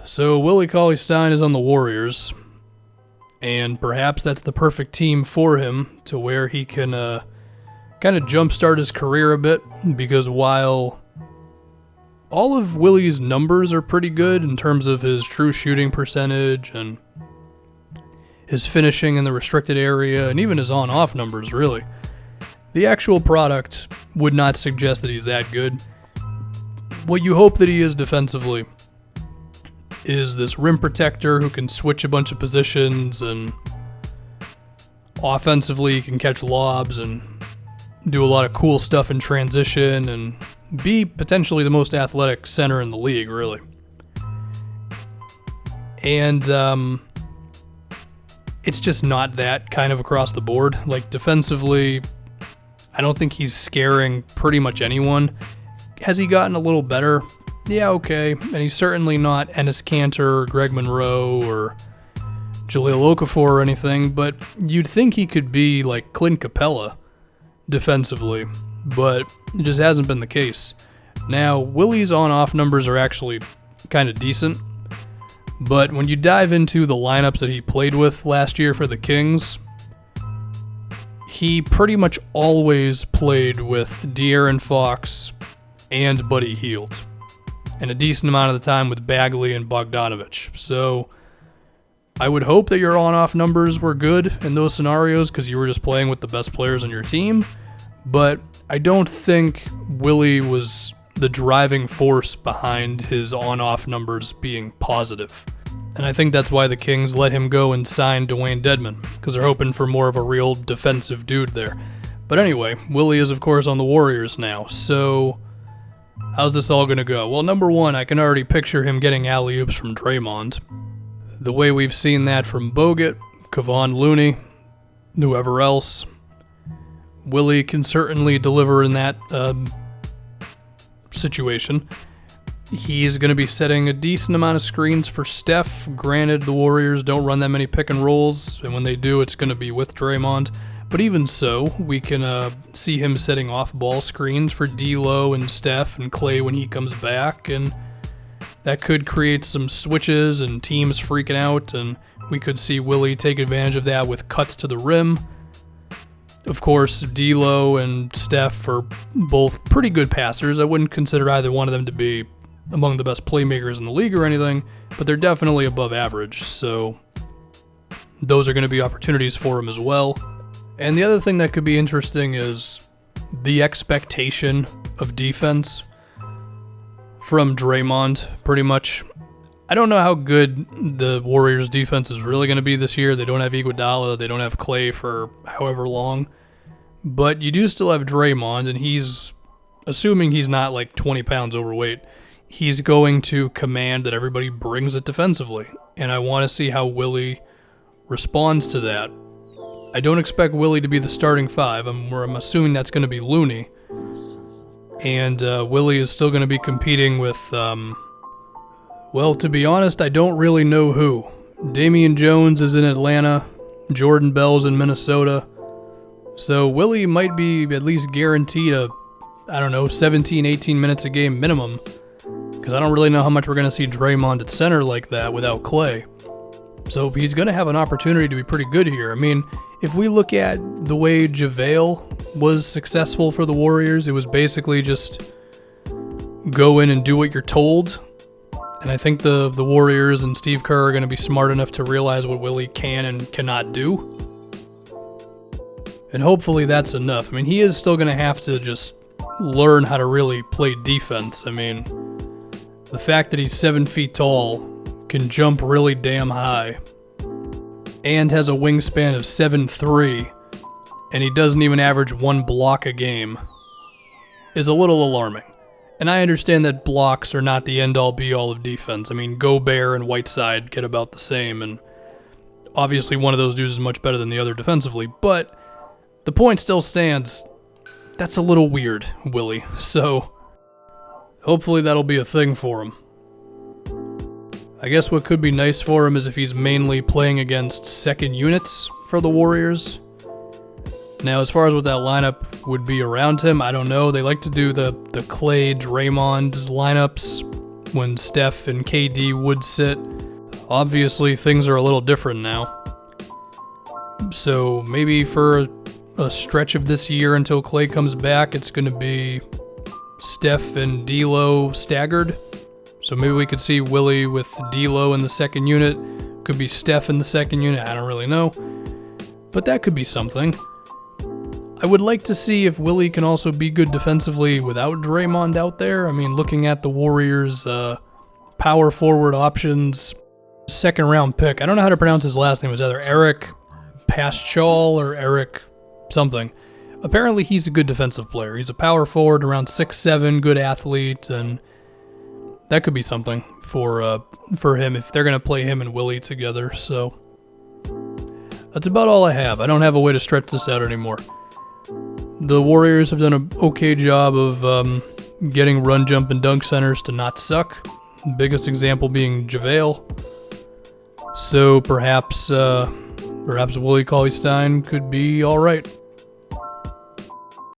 So Willie Cauley-Stein is on the Warriors, and perhaps that's the perfect team for him to where he can kind of jumpstart his career a bit, because while all of Willie's numbers are pretty good in terms of his true shooting percentage and his finishing in the restricted area, and even his on-off numbers, really, the actual product would not suggest that he's that good. What you hope that he is defensively is this rim protector who can switch a bunch of positions, and offensively he can catch lobs and do a lot of cool stuff in transition and be potentially the most athletic center in the league, really. And it's just not that kind of across the board. Like, defensively, I don't think he's scaring pretty much anyone. Has he gotten a little better? Yeah, okay. And he's certainly not Enes Kanter or Greg Monroe or Jahlil Okafor or anything, but you'd think he could be like Clint Capella defensively, but it just hasn't been the case. Now, Willie's on-off numbers are actually kind of decent, but when you dive into the lineups that he played with last year for the Kings, he pretty much always played with De'Aaron Fox and Buddy Hield, and a decent amount of the time with Bagley and Bogdanovich. So I would hope that your on-off numbers were good in those scenarios because you were just playing with the best players on your team, but I don't think Willie was the driving force behind his on-off numbers being positive. And I think that's why the Kings let him go and sign Dwayne Dedmon, because they're hoping for more of a real defensive dude there. But anyway, Willie is of course on the Warriors now, so how's this all going to go? Well, number one, I can already picture him getting alley-oops from Draymond. The way we've seen that from Bogut, Kevon Looney, whoever else. Willie can certainly deliver in that situation. He's going to be setting a decent amount of screens for Steph. Granted, the Warriors don't run that many pick and rolls, and when they do, it's going to be with Draymond. But even so, we can see him setting off-ball screens for D'Lo and Steph and Clay when he comes back, and that could create some switches and teams freaking out, and we could see Willie take advantage of that with cuts to the rim. Of course, D'Lo and Steph are both pretty good passers. I wouldn't consider either one of them to be among the best playmakers in the league or anything, but they're definitely above average, so those are going to be opportunities for him as well. And the other thing that could be interesting is the expectation of defense from Draymond, pretty much. I don't know how good the Warriors' defense is really going to be this year. They don't have Iguodala, they don't have Clay for however long, but you do still have Draymond, and he's, assuming he's not like 20 pounds overweight, he's going to command that everybody brings it defensively, and I want to see how Willie responds to that. I don't expect Willie to be the starting five. I'm assuming that's going to be Looney, and Willie is still going to be competing with, well, to be honest, I don't really know who. Damian Jones is in Atlanta, Jordan Bell's in Minnesota, so Willie might be at least guaranteed 17, 18 minutes a game minimum, because I don't really know how much we're going to see Draymond at center like that without Clay. So he's going to have an opportunity to be pretty good here. I mean, if we look at the way JaVale was successful for the Warriors, it was basically just go in and do what you're told. And I think the Warriors and Steve Kerr are going to be smart enough to realize what Willie can and cannot do. And hopefully that's enough. I mean, he is still going to have to just learn how to really play defense. I mean, the fact that he's 7 feet tall, can jump really damn high, and has a wingspan of 7'3", and he doesn't even average one block a game, is a little alarming. And I understand that blocks are not the end-all be-all of defense. I mean, Gobert and Whiteside get about the same, and obviously one of those dudes is much better than the other defensively, but the point still stands. That's a little weird, Willie, so hopefully that'll be a thing for him. I guess what could be nice for him is if he's mainly playing against second units for the Warriors. Now, as far as what that lineup would be around him, I don't know. They like to do the Clay, Draymond lineups when Steph and KD would sit. Obviously, things are a little different now. So maybe for a stretch of this year until Klay comes back, it's going to be Steph and D'Lo staggered. So maybe we could see Willie with D'Lo in the second unit. Could be Steph in the second unit. I don't really know. But that could be something. I would like to see if Willie can also be good defensively without Draymond out there. I mean, looking at the Warriors' power forward options, second round pick. I don't know how to pronounce his last name. It's either Eric Paschal or Eric something. Apparently, he's a good defensive player. He's a power forward, around 6'7", good athlete, and that could be something for him if they're going to play him and Willie together. So that's about all I have. I don't have a way to stretch this out anymore. The Warriors have done an okay job of getting run, jump, and dunk centers to not suck. Biggest example being JaVale. So perhaps Willie Cauley-Stein could be all right.